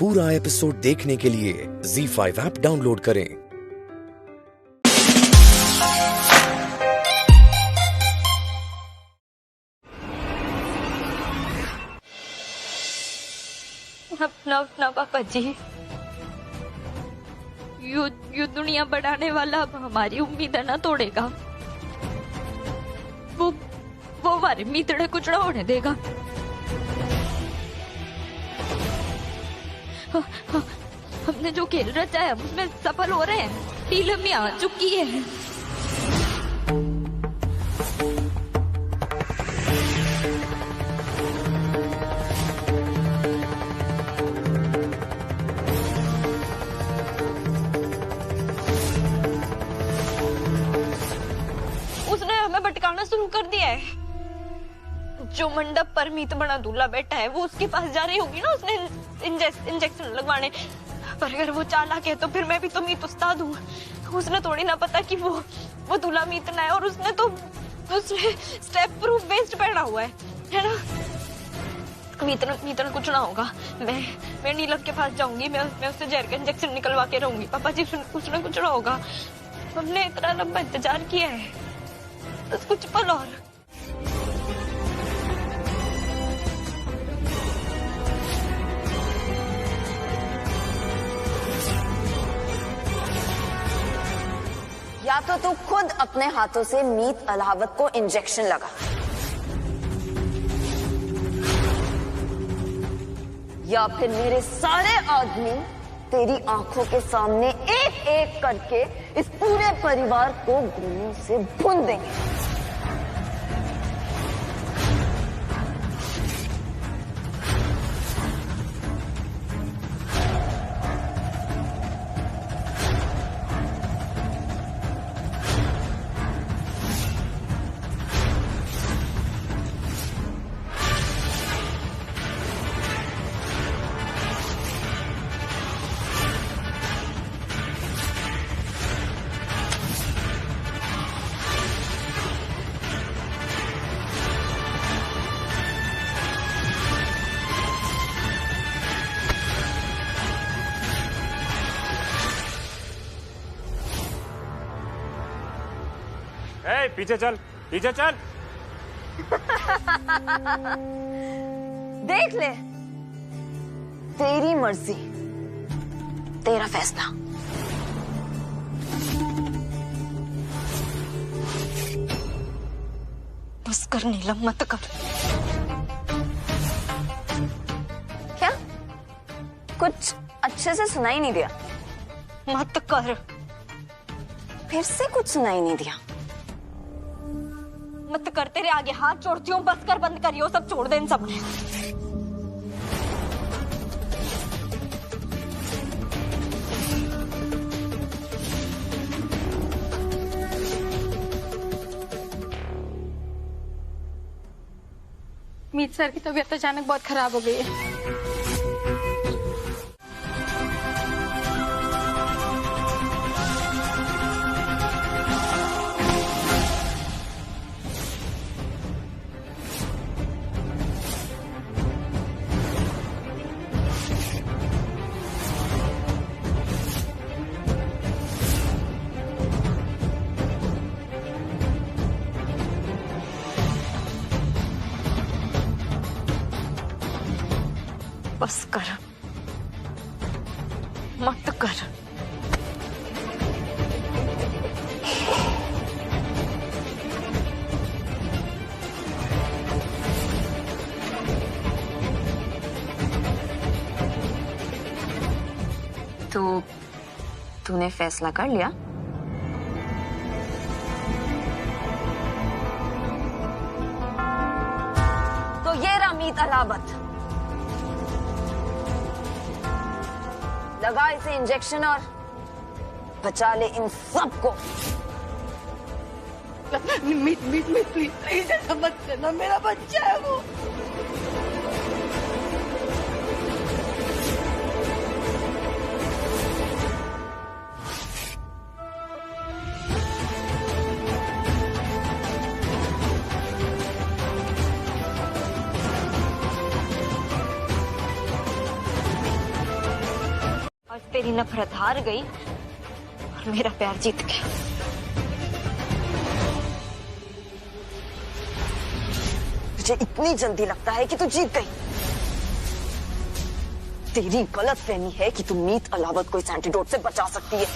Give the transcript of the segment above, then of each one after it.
पूरा एपिसोड देखने के लिए ZEE5 ऐप डाउनलोड करें। अपना पापा जी, यू दुनिया बढ़ाने वाला अब हमारी उम्मीद है ना तोड़ेगा। वो हमारे मीतड़े कुचड़ा होने देगा। हमने जो खेल रचा है उसमें सफल हो रहे हैं। टीम में आ चुकी है। उसने हमें भटकाना शुरू कर दिया है। जो मंडप पर मीत बना दूल्हा बैठा है वो उसके पास जा रही होगी ना, उसने इंजेक्शन लगवाने। पर अगर वो चालाक है तो फिर मैं भी तो मीत उस्ताद हूँ। उसने थोड़ी ना पता कि वो दूल्हा मीत ना है, और उसने तो दूसरे स्टेप प्रूफ वेस्ट पहना हुआ है ना। मीतन कुछ ना होगा। मैं नीलम के पास जाऊंगी। मैं उससे जहर का इंजेक्शन निकलवा के रहूंगी। पापा जी कुछ ना होगा। हमने इतना लंबा इंतजार किया है, बस कुछ पल और। या तो तू खुद अपने हाथों से मीत अलावत को इंजेक्शन लगा, या फिर मेरे सारे आदमी तेरी आंखों के सामने एक एक करके इस पूरे परिवार को गोलियों से भून देंगे। पीछे चल। देख ले, तेरी मर्जी, तेरा फैसला। बस कर नीलम, मत कर। क्या? कुछ अच्छे से सुनाई नहीं दिया? मत कर। फिर से कुछ सुनाई नहीं दिया? मत कर, तेरे आगे हाथ जोड़ती हूँ। बस कर, बंद करियो, सब छोड़ दे इन सब ने। मीत सर की तबीयत अचानक बहुत खराब हो गई है। बस कर, मत कर। तो तूने फैसला कर लिया? तो ये रहा मीत अलावत। लगा इसे इंजेक्शन और बचा ले इन सबको। मीत प्लीज ऐसा मत करना, मेरा बच्चा है वो। आज तेरी नफरत हार गई और मेरा प्यार जीत गया। तुझे इतनी जल्दी लगता है कि तू जीत गई? तेरी गलत फहमी है कि तू मीत अलावत को इस एंटीडोट से बचा सकती है,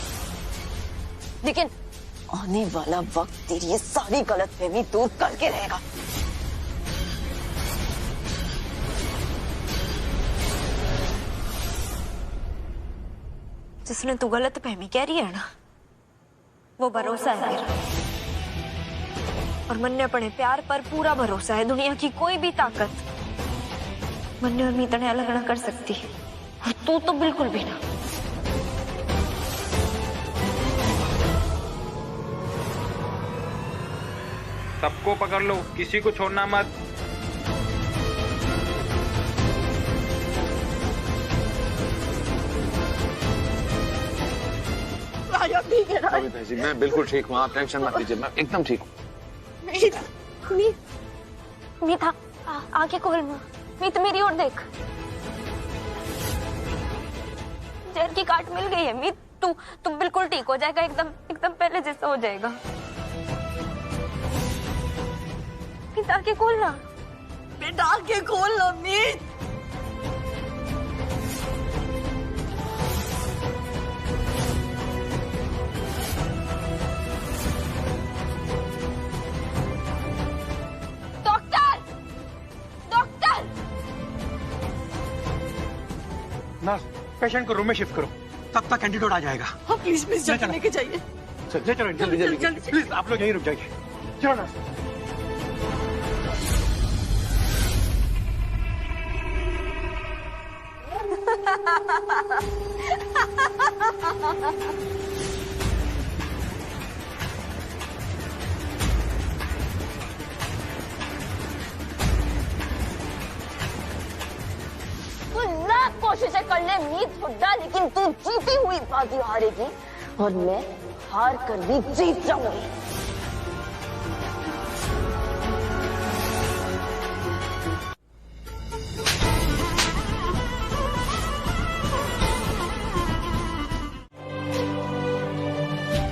लेकिन आने वाला वक्त तेरी ये सारी गलत फहमी दूर करके रहेगा। जिसने तू गलत फहमी कह रही है ना, वो भरोसा है मेरा, और मन्ने अपने प्यार पर पूरा भरोसा है। दुनिया की कोई भी ताकत मन्ने और मीत ने अलग ना कर सकती, और तू तो बिल्कुल भी ना। सबको पकड़ लो, किसी को छोड़ना मत। राजा ठीक है ना? बबीता जी मैं बिल्कुल ठीक हूँ, आप टेंशन मत लीजिए, मैं एकदम ठीक हूँ। मीत आगे खोल। मीत मेरी ओर देख, जहर की काट मिल गई है। मीत तू बिल्कुल ठीक हो जाएगा, एकदम पहले जैसा हो जाएगा। मीत आगे खोल ना। बेटा आगे खोल ना मीत। नर्स, पेशेंट को रूम में शिफ्ट करो, तब तक एंटीडोट आ जाएगा। हाँ प्लीज मिस जल्दी लेके जाइए। चलो जल्दी जल्दी प्लीज, आप लोग यहीं रुक जाइए। चलो नर्स। लाख कोशिशें कर ले मीत हुड्डा, लेकिन तू जीती हुई बाजी हारेगी, और मैं हार कर भी जीत जाऊंगी।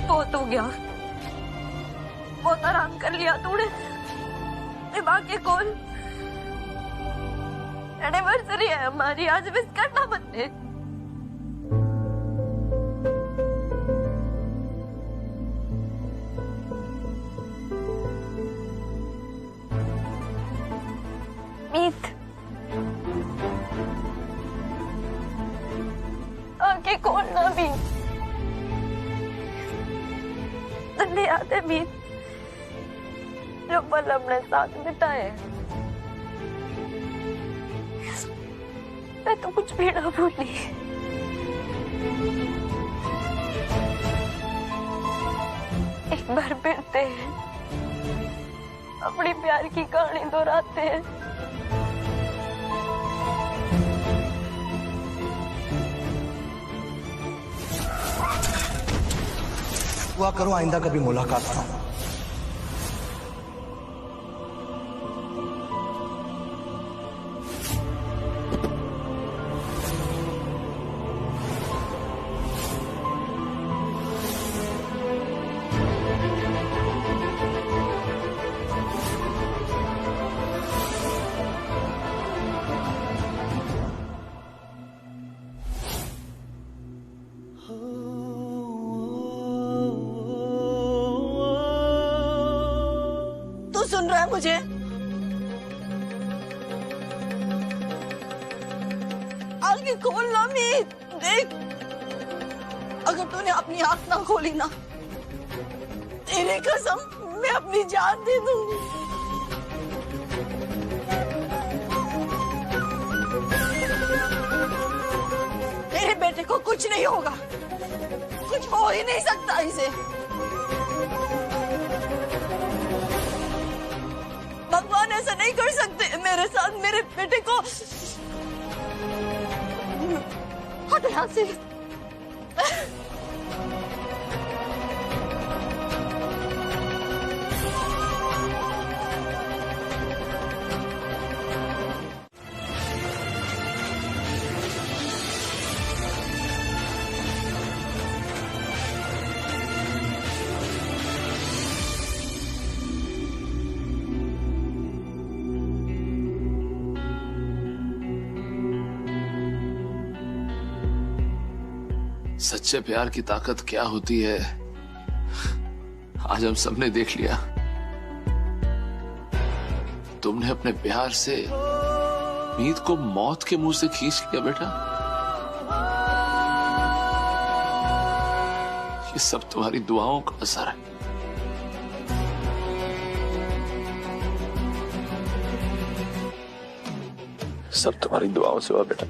बहुत हो गया, बहुत आराम कर लिया तूने। दिमाग के खोल, एनिवर्सरी है हमारी, आज मिस करना मत है। मीत आगे खोल ना मीत। तन्ने याद है मीत, जो पल हमने साथ बिताए, मैं तो कुछ भी ना भूली। एक बार फिर से अपनी प्यार की कहानी दोहराते हैं। दुआ करो आइंदा कभी मुलाकात ना हो। सुन रहा है मुझे? आगे खोल ना मीत, देख अगर तूने अपनी आंख ना खोली ना, तेरे कसम मैं अपनी जान दे दूंगी। तेरे बेटे को कुछ नहीं होगा, कुछ हो ही नहीं सकता इसे। भगवान ऐसा नहीं कर सकते मेरे साथ, मेरे बेटे को। हट यहाँ से। सच्चे प्यार की ताकत क्या होती है आज हम सबने देख लिया। तुमने अपने प्यार से मीत को मौत के मुंह से खींच लिया बेटा। ये सब तुम्हारी दुआओं का असर है। सब तुम्हारी दुआओं से हुआ बेटा।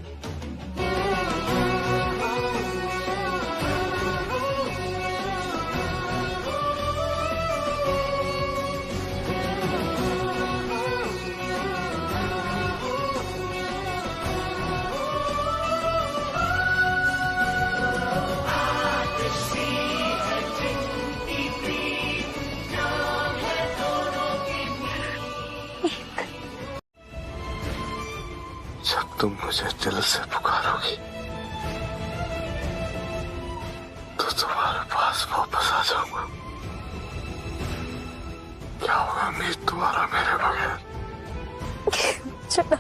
जब तुम मुझे दिल से पुकारोगी तो तुम्हारे पास वापस आ जाऊंगा। क्या होगा मीत तुम्हारा मेरे बगैर? चलो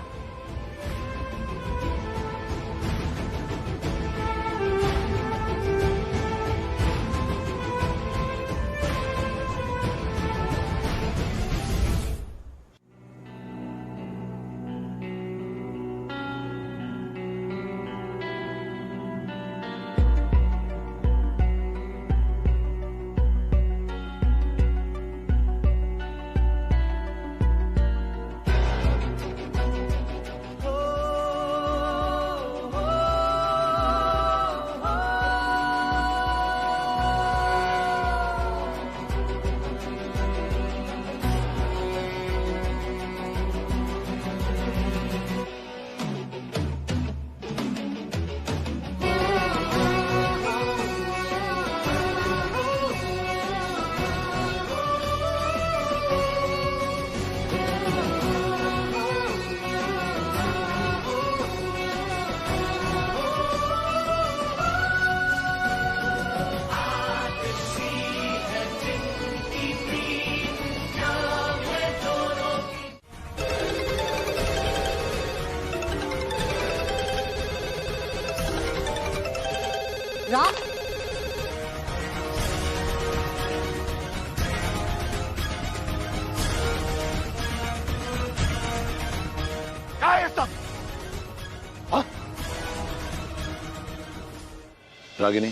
राम, क्या है ये सब? रागिनी,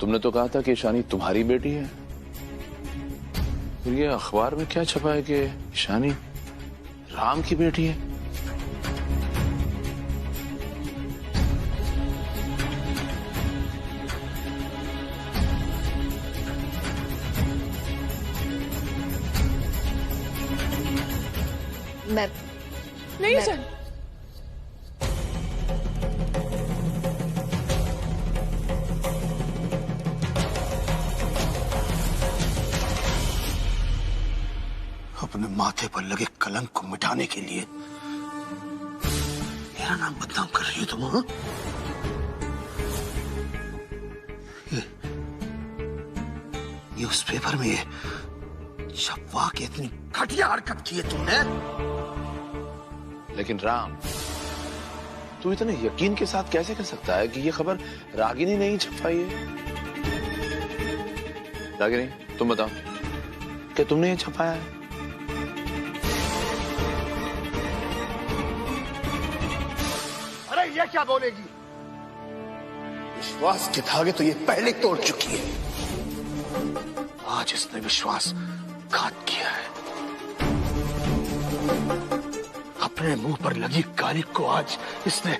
तुमने तो कहा था कि ईशानी तुम्हारी बेटी है। फिर ये अखबार में क्या छपा है कि ईशानी राम की बेटी है? मैं नहीं सर। अपने माथे पर लगे कलंक को मिटाने के लिए मेरा नाम बदनाम कर रही हो तुम? हाँ? न्यूज़पेपर में छपवा के इतनी घटिया हरकत की है तुमने। लेकिन राम, तू इतने यकीन के साथ कैसे कह सकता है कि ये खबर रागिनी ने ही छपाई है? रागिनी, तुम बताओ, क्या तुमने ये छपाया है? अरे ये क्या बोलेगी? विश्वास के धागे तो ये पहले तोड़ चुकी है। आज इसने विश्वासघात किया है। अपने मुंह पर लगी गाली को आज इसने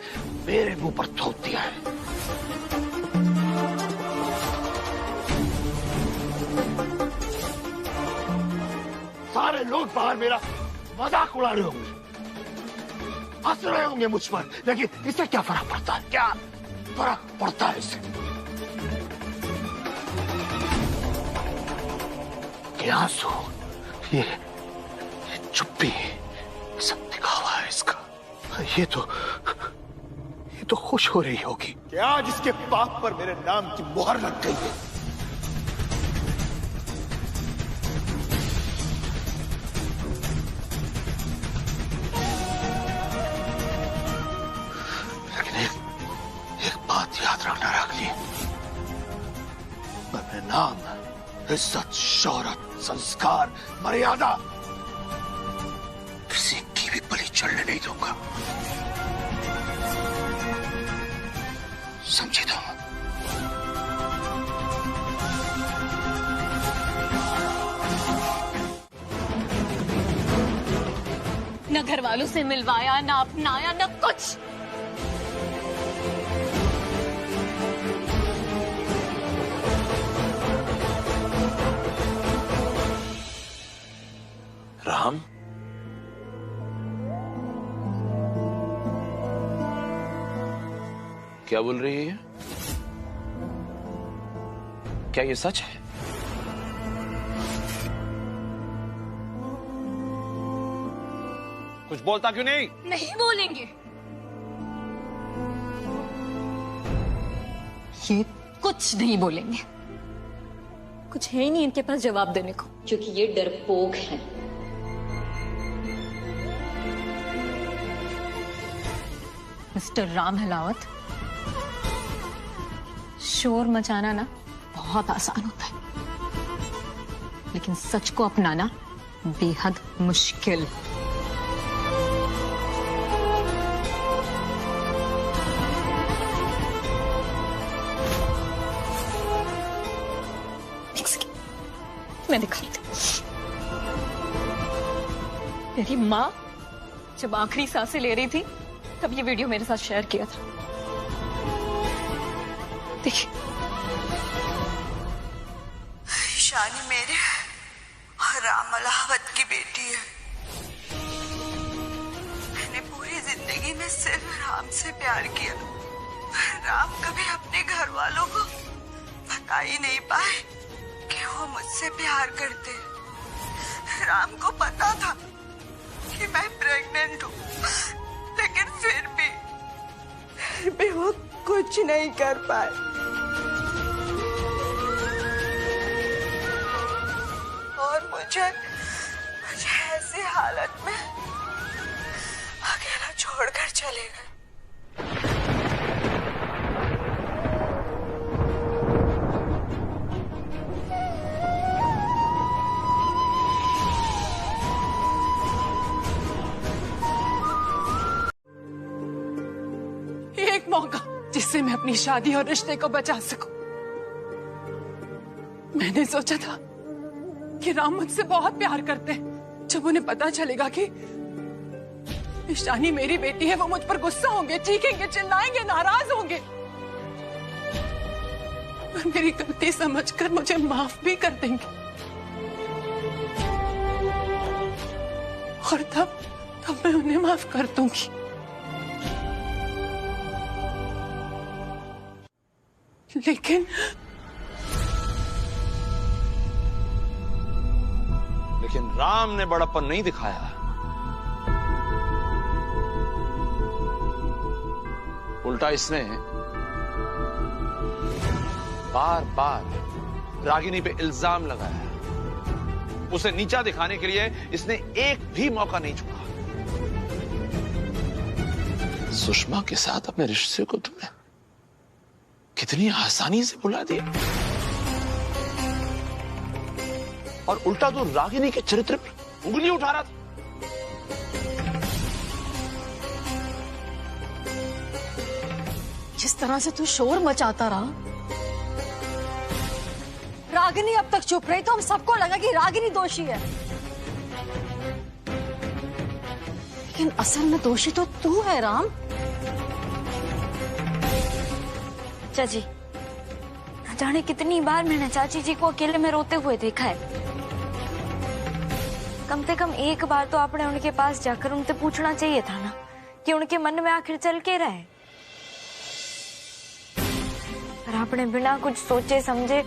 मेरे मुंह पर थोप दिया है। सारे लोग बाहर मेरा मजाक उड़ा रहे होंगे, हंस रहे होंगे मुझ पर, लेकिन इससे क्या फर्क पड़ता है? क्या फर्क पड़ता है इससे? ये आंसू, ये चुप्पी, सब दिखावा है इसका। ये तो खुश हो रही होगी कि आज इसके पाप पर मेरे नाम की मुहर लग गई है। लेकिन एक बात याद नाम, इज्जत, शौहरत, संस्कार, मर्यादा किसी की भी बलि चढ़ने नहीं दूंगा। समझे तुम? न घर वालों से मिलवाया, ना अपनाया, न कुछ। राम, क्या बोल रही है? क्या ये सच है? कुछ बोलता क्यों नहीं? नहीं बोलेंगे। ये कुछ नहीं बोलेंगे। कुछ है ही नहीं इनके पास जवाब देने को, क्योंकि ये डरपोक हैं। मिस्टर राम हिलावत, शोर मचाना ना बहुत आसान होता है, लेकिन सच को अपनाना बेहद मुश्किल। मैं दिखाती हूँ। मेरी माँ जब आखिरी सांसें ले रही थी तब ये वीडियो मेरे साथ शेयर किया था। देखिए, ईशानी मेरे राम हिलावत की बेटी है। मैंने पूरी जिंदगी में सिर्फ राम से प्यार किया। राम कभी अपने घर वालों को बता ही नहीं पाए कि वो मुझसे प्यार करते। राम को पता था कि मैं प्रेग्नेंट हूँ, लेकिन फिर भी वो कुछ नहीं कर पाए। और मुझे ऐसी हालत में अकेला छोड़कर चले गए। एक मौका जिससे मैं अपनी शादी और रिश्ते को बचा सकूं। मैंने सोचा था कि राम मुझसे बहुत प्यार करते हैं। जब उन्हें पता चलेगा कि ईशानी मेरी बेटी है, वो मुझ पर गुस्सा होंगे, चीखेंगे, चिल्लाएंगे, नाराज होंगे, पर मेरी गलती समझकर मुझे माफ भी कर देंगे। और तब मैं उन्हें माफ कर दूंगी। लेकिन राम ने बड़प्पन नहीं दिखाया। उल्टा इसने बार बार रागिनी पे इल्जाम लगाया। उसे नीचा दिखाने के लिए इसने एक भी मौका नहीं छोड़ा। सुषमा के साथ अपने रिश्ते को तुमने कितनी आसानी से भुला दिया, और उल्टा तो रागिनी के चरित्र पर उंगली उठा रहा था। जिस तरह से तू शोर मचाता रहा, रागिनी अब तक चुप रही तो हम सबको लगा कि रागिनी दोषी है, लेकिन असल में दोषी तो तू है राम। चाची, न जाने कितनी बार मैंने चाची जी को अकेले में रोते हुए देखा है। कम से कम एक बार तो आपने उनके पास जाकर उनसे पूछना चाहिए था ना कि उनके मन में आखिर चल के रहा है। पर आपने बिना कुछ सोचे समझे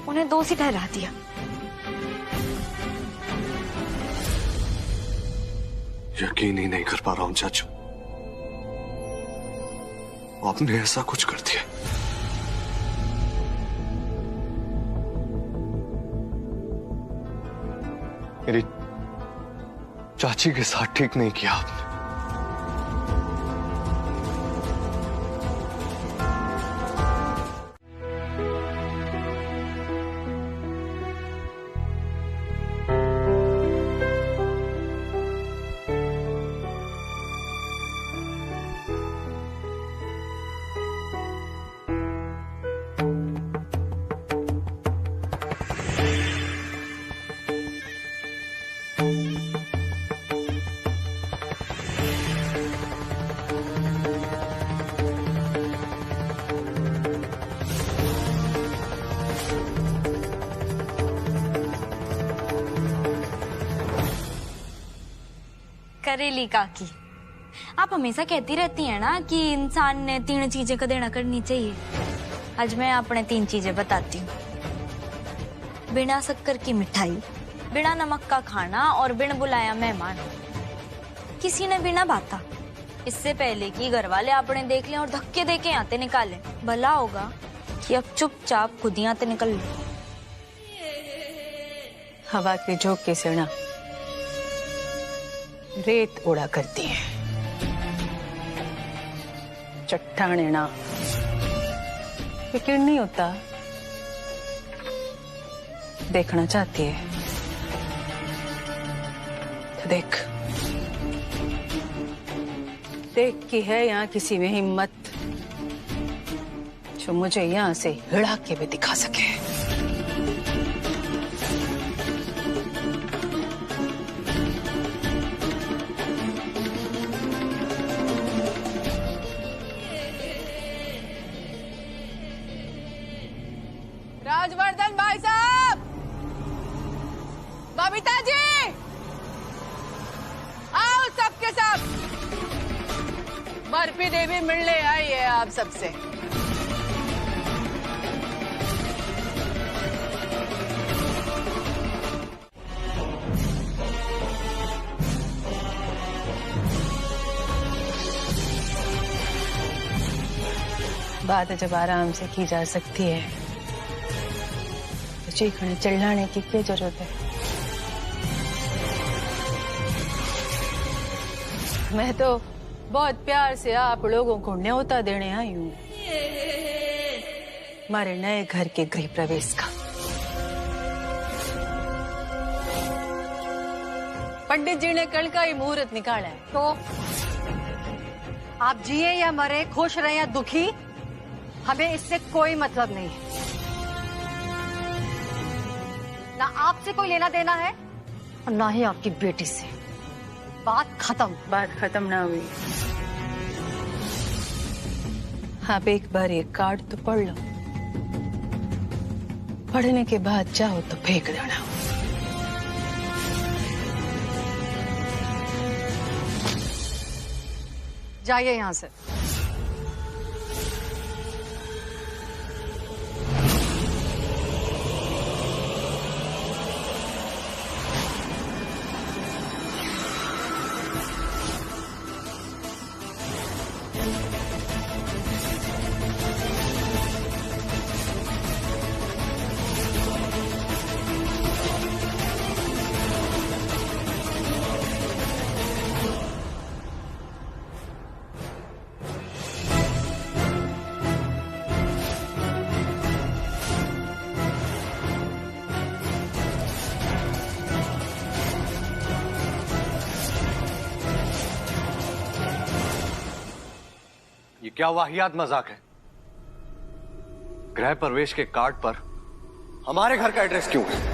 उन्हें दोषी ठहरा दिया। यकीन ही नहीं कर पा रहा हूं चाचू, आपने ऐसा कुछ कर दिया। मेरी चाची के साथ ठीक नहीं किया आपने। बरेली काकी, आप हमेशा कहती रहती हैं ना कि इंसान ने 3 चीजें कदे ना करनी चाहिए। आज मैं आपने 3 चीजें बताती हूँ। बिना शक्कर की मिठाई, बिना नमक का खाना और बिन बुलाया मेहमान। किसी ने बिना बाता, इससे पहले कि घर वाले आपने देख लें और धक्के दे के आते निकाले, भला होगा कि अब चुपचाप खुद ही आते निकल लो। हवा के झोंके से ना रेत उड़ा करती है, चट्टाने ना फिक्र नहीं होता, देखना चाहती है तो देख की है यहाँ किसी में हिम्मत जो मुझे यहाँ से हिड़ा के भी दिखा सके। राजवर्धन भाई साहब, बबीता जी, आओ सबके सब। बर्फी देवी मिलने आई है आप सबसे। बात जब आराम से की जा सकती है तो चीखने चिल्लाने की क्या जरूरत है। मैं तो बहुत प्यार से आप लोगों को न्योता देने आई हूँ हमारे नए घर के गृह प्रवेश का। पंडित जी ने कल का ही मुहूर्त निकाला है। तो आप जिए या मरे, खुश रहे या दुखी, हमें इससे कोई मतलब नहीं है। ना आपसे कोई लेना देना है और ना ही आपकी बेटी से। बात खत्म ना हुई। आप एक बार ये कार्ड तो पढ़ लो, पढ़ने के बाद चाहो तो फेंक देना। जाइए यहाँ से। ये क्या वाहियात मजाक है? गृह प्रवेश के कार्ड पर हमारे घर का एड्रेस क्यों है?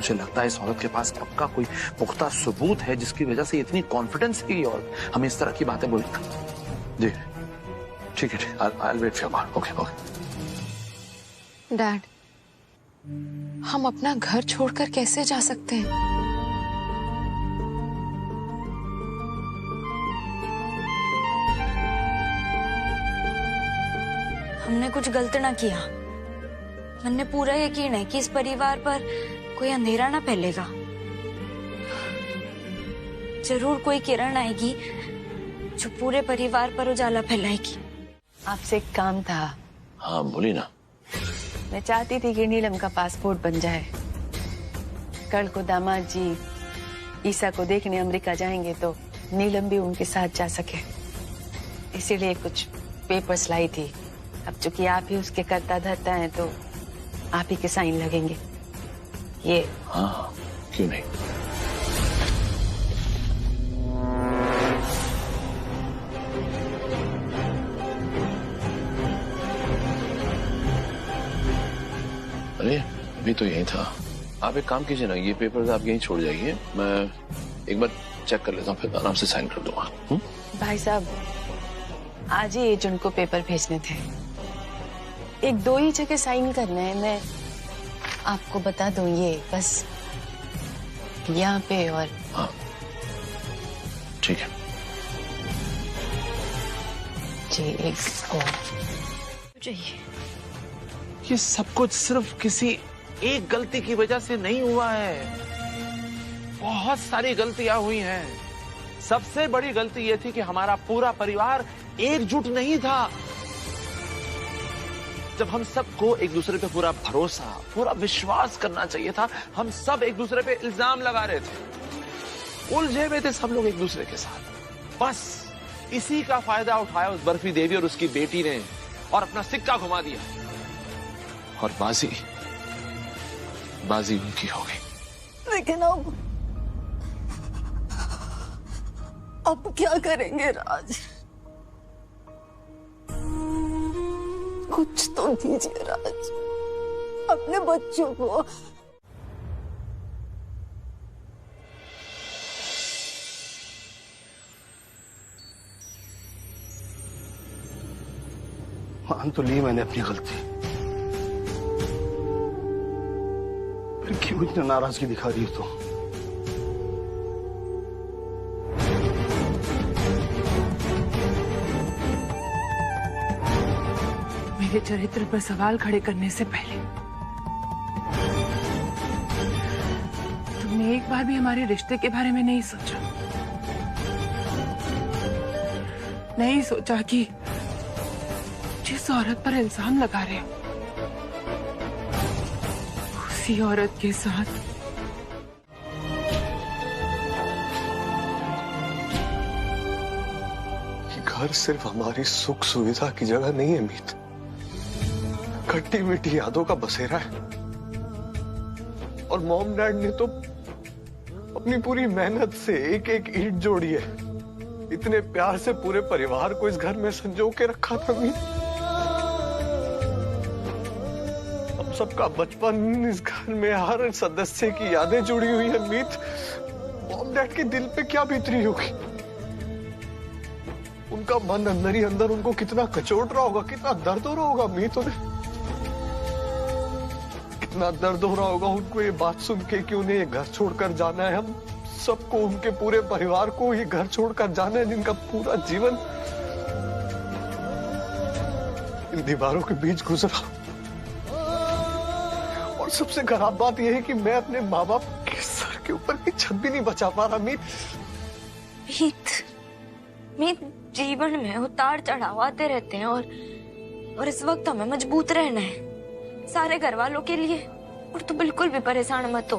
मुझे लगता है इस औरत के पास पक्का कोई पुख्ता सबूत है जिसकी वजह से इतनी कॉन्फिडेंस की और हमें इस तरह की बातें बोलती। जी ठीक है, I'll wait for your call. Okay. Dad, हम अपना घर छोड़कर कैसे जा सकते हैं? हमने कुछ गलत ना किया। हमने पूरा यकीन है कि इस परिवार पर कोई अंधेरा ना फैलेगा। जरूर कोई किरण आएगी जो पूरे परिवार पर उजाला फैलाएगी। आपसे एक काम था। हाँ बोली ना। मैं चाहती थी कि नीलम का पासपोर्ट बन जाए। कल को दामाद जी ईसा को देखने अमेरिका जाएंगे तो नीलम भी उनके साथ जा सके, इसीलिए कुछ पेपर्स लाई थी। अब चूंकि आप ही उसके कर्ता धर्ता हैं तो आप ही के साइन लगेंगे। ये हाँ क्यों नहीं। भी तो यही था। आप एक काम कीजिए ना, ये पेपर्स आप यहीं छोड़ जाइए, मैं एक बार चेक कर लेता हूँ, फिर आराम से साइन कर दूंगा। भाई साहब, आज ही एजेंट को पेपर भेजने थे, 1-2 ही जगह साइन करना है। मैं आपको बता दूं, ये बस यहाँ पे और हाँ ठीक है जी, एक और चाहिए। ये सब कुछ सिर्फ किसी एक गलती की वजह से नहीं हुआ है, बहुत सारी गलतियां हुई हैं। सबसे बड़ी गलती ये थी कि हमारा पूरा परिवार एकजुट नहीं था। जब हम सबको एक दूसरे पे पूरा भरोसा, पूरा विश्वास करना चाहिए था, हम सब एक दूसरे पे इल्जाम लगा रहे थे, उलझे हुए थे सब लोग एक दूसरे के साथ। बस इसी का फायदा उठाया उस बर्फी देवी और उसकी बेटी ने और अपना सिक्का घुमा दिया, और बाजी उनकी हो गई। लेकिन अब क्या करेंगे राज? कुछ तो कीजिए राज, अपने बच्चों को। मान तो ली मैंने अपनी गलती, फिर क्यों इतना नाराजगी दिखा रही हो तुम? मेरे चरित्र पर सवाल खड़े करने से पहले तुमने एक बार भी हमारे रिश्ते के बारे में नहीं सोचा, नहीं सोचा कि जिस औरत पर इल्जाम लगा रहे हो उसी औरत के साथ घर सिर्फ हमारी सुख सुविधा की जगह नहीं है मीत, खट्टी मीठी यादों का बसेरा है। और मॉम डैड ने तो अपनी पूरी मेहनत से एक एक ईंट जोड़ी है, इतने प्यार से पूरे परिवार को इस घर में संजो के रखा था मीत। हम सबका बचपन, इस घर में हर सदस्य की यादें जुड़ी हुई है मीत। मॉम डैड के दिल पे क्या बीत रही होगी, उनका मन अंदर ही अंदर उनको कितना कचोट रहा होगा, कितना दर्द हो रहा होगा मीत उन्हें, कितना दर्द हो रहा होगा उनको ये बात सुन के कि उन्हें ये घर छोड़कर जाना है। हम सबको, उनके पूरे परिवार को ये घर छोड़कर जाना है, जिनका पूरा जीवन इन दीवारों के बीच गुजरा। और सबसे खराब बात यह है कि मैं अपने माँ बाप के सर के ऊपर की छत भी नहीं बचा पा रहा मीत। मीत, जीवन में उतार चढ़ाव आते रहते हैं और इस वक्त हमें मजबूत रहना है सारे घर वालों के लिए। और तो बिल्कुल भी परेशान मत हो,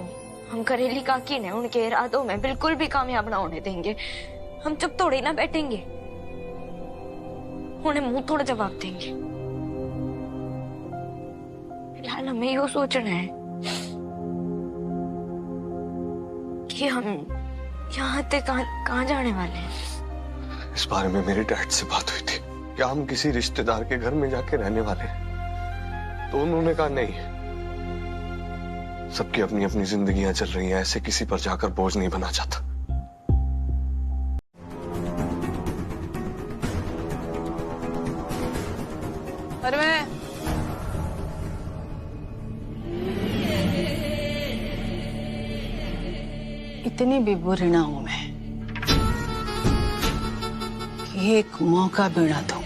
हम करेली काकी ने उनके इरादों में बिल्कुल भी कामयाब ना होने देंगे। हम चुप थोड़ी ना बैठेंगे, उन्हें मुंह तोड़ जवाब देंगे। फिलहाल हमें यो सोचना है कि हम यहाँ से कहाँ जाने वाले हैं। इस बारे में मेरे डैड से बात हुई थी, क्या हम किसी रिश्तेदार के घर में जाके रहने वाले हैं? तो उन्होंने कहा नहीं, सबकी अपनी अपनी जिंदगियां चल रही हैं, ऐसे किसी पर जाकर बोझ नहीं बना चाहता। और मैं इतनी भी बुरी ना हूं मैं कि एक मौका भी ना दूं।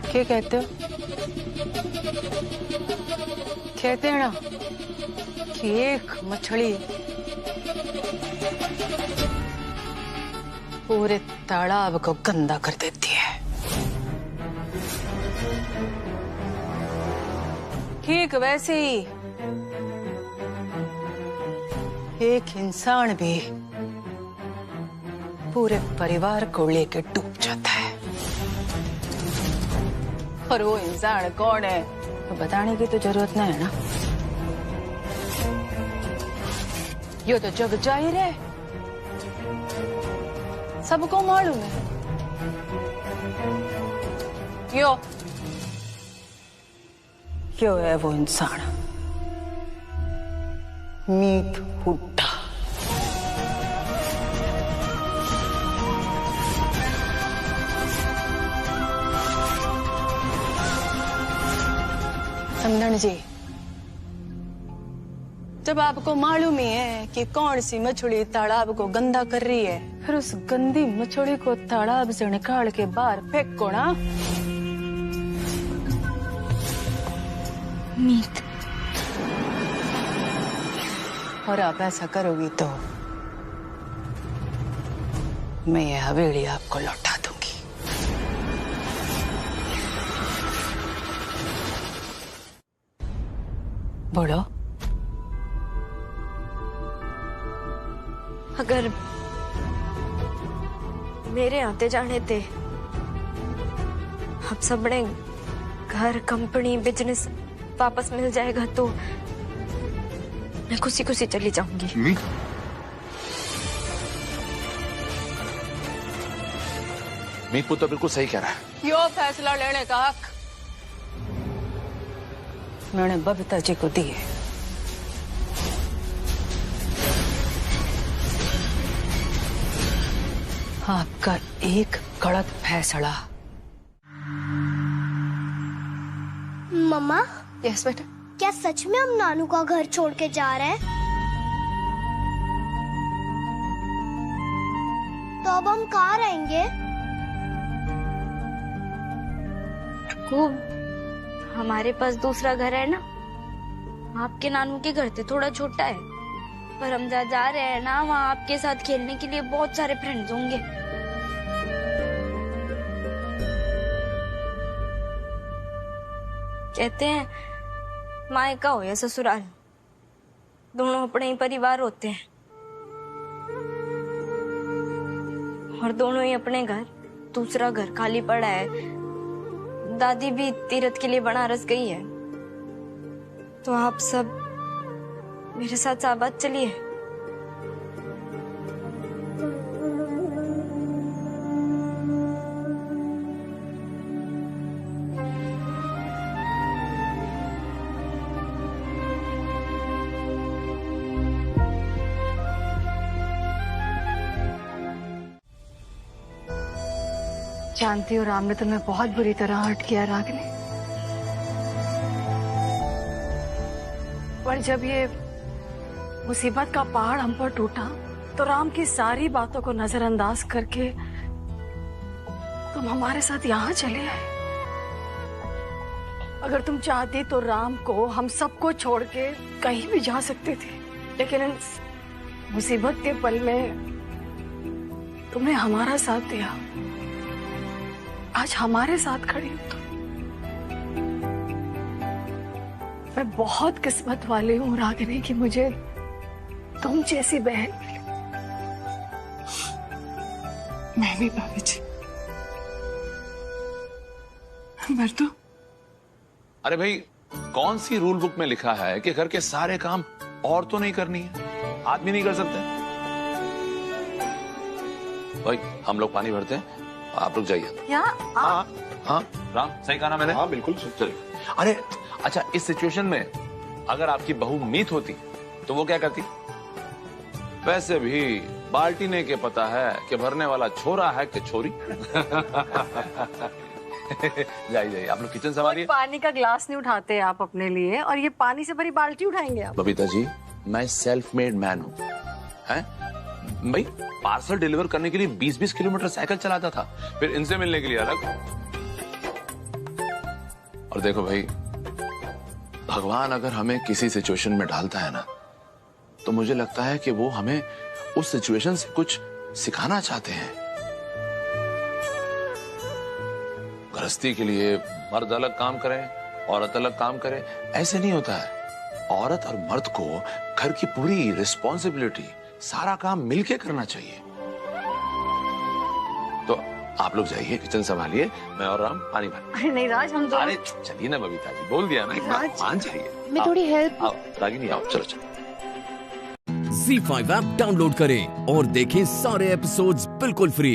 क्या कहते हो? कहते हैं ना कि एक मछली पूरे तालाब को गंदा कर देती है, ठीक वैसे ही एक इंसान भी पूरे परिवार को लेकर डूब जाता है। और वो इंसान कौन है तो बताने की तो जरूरत नहीं है ना, ये तो जग जाहिर है, सबको मालूम है। यो क्यों है वो इंसान? मीत हुड्डा। समझण जी, जब आपको मालूम ही है कि कौन सी मछली तालाब को गंदा कर रही है, फिर उस गंदी मछली को तालाब से निकाल के बाहर फेंको ना। मीत, और आप ऐसा करोगी तो मैं ये हवेली आपको लौटा दूंगी। बोलो। अगर मेरे आते जाने थे अब सबने घर, कंपनी, बिजनेस वापस मिल जाएगा तो मैं खुशी खुशी चली जाऊंगी। मीत पुत्र बिल्कुल सही कह रहा है। यो फैसला लेने का हक मैंने बबीता जी को दिए। आपका एक गलत फैसला। मम्मा। यस बेटा। क्या सच में हम नानू का घर छोड़ के जा रहे हैं? तो अब हम कहाँ रहेंगे? खूब, हमारे पास दूसरा घर है ना। आपके नानू के घर से थोड़ा छोटा है, पर हम जहाँ जा रहे हैं ना, वहाँ आपके साथ खेलने के लिए बहुत सारे फ्रेंड्स होंगे। कहते हैं मायका हो या ससुराल, दोनों अपने ही परिवार होते हैं, और दोनों ही अपने घर। दूसरा घर खाली पड़ा है। दादी भी तीरथ के लिए बनारस गई है, तो आप सब मेरे साथ साहबाद चलिए। जानती हो राम ने तुम्हें बहुत बुरी तरह हर्ट किया रागिनी। पर जब ये मुसीबत का पहाड़ हम पर टूटा तो राम की सारी बातों को नजरअंदाज करके तुम हमारे साथ यहाँ चले आए। अगर तुम चाहती तो राम को हम सबको छोड़ के कहीं भी जा सकते थे, लेकिन इस मुसीबत के पल में तुमने हमारा साथ दिया। आज हमारे साथ खड़ी हो तुम। मैं बहुत किस्मत वाली हूँ रागिनी कि मुझे तुम जैसी बहन मिली। मैं भी भाभी जी। मर्दू, अरे भाई, कौन सी रूल बुक में लिखा है कि घर के सारे काम औरतों नहीं करनी है, आदमी नहीं कर सकते? भाई हम लोग पानी भरते हैं, आप रुक जाइए। हाँ हाँ राम, सही कहा ना मैंने? हाँ बिल्कुल। चलिए। अरे अच्छा, इस सिचुएशन में अगर आपकी बहू मीत होती तो वो क्या करती? वैसे भी बाल्टी ने के पता है कि भरने वाला छोरा है कि छोरी। जाइए आप लोग किचन संभालिए। पानी का ग्लास नहीं उठाते आप अपने लिए, और ये पानी से भरी बाल्टी उठाएंगे आप? बबीता जी, मैं सेल्फ मेड मैन हूँ। भाई पार्सल डिलीवर करने के लिए 20-20 किलोमीटर साइकिल चलाता था, फिर इनसे मिलने के लिए अलग। और देखो भाई, भगवान अगर हमें किसी सिचुएशन में डालता है ना, तो मुझे लगता है कि वो हमें उस सिचुएशन से कुछ सिखाना चाहते हैं। गृहस्थी के लिए मर्द अलग काम करें, औरत अलग काम करे, ऐसे नहीं होता है। औरत और मर्द को घर की पूरी रिस्पॉन्सिबिलिटी, सारा काम मिलके करना चाहिए। तो आप लोग जाइए, किचन संभालिए, मैं और राम पानी भर। अरे नहीं राज, हम अरे चलिए ना बबीता जी, बोल दिया ना, मान जाइए। मैं थोड़ी हेल्प। आओ रागिनी, आओ, चलो चलो। ZEE5 ऐप डाउनलोड करें और देखें सारे एपिसोड्स बिल्कुल फ्री।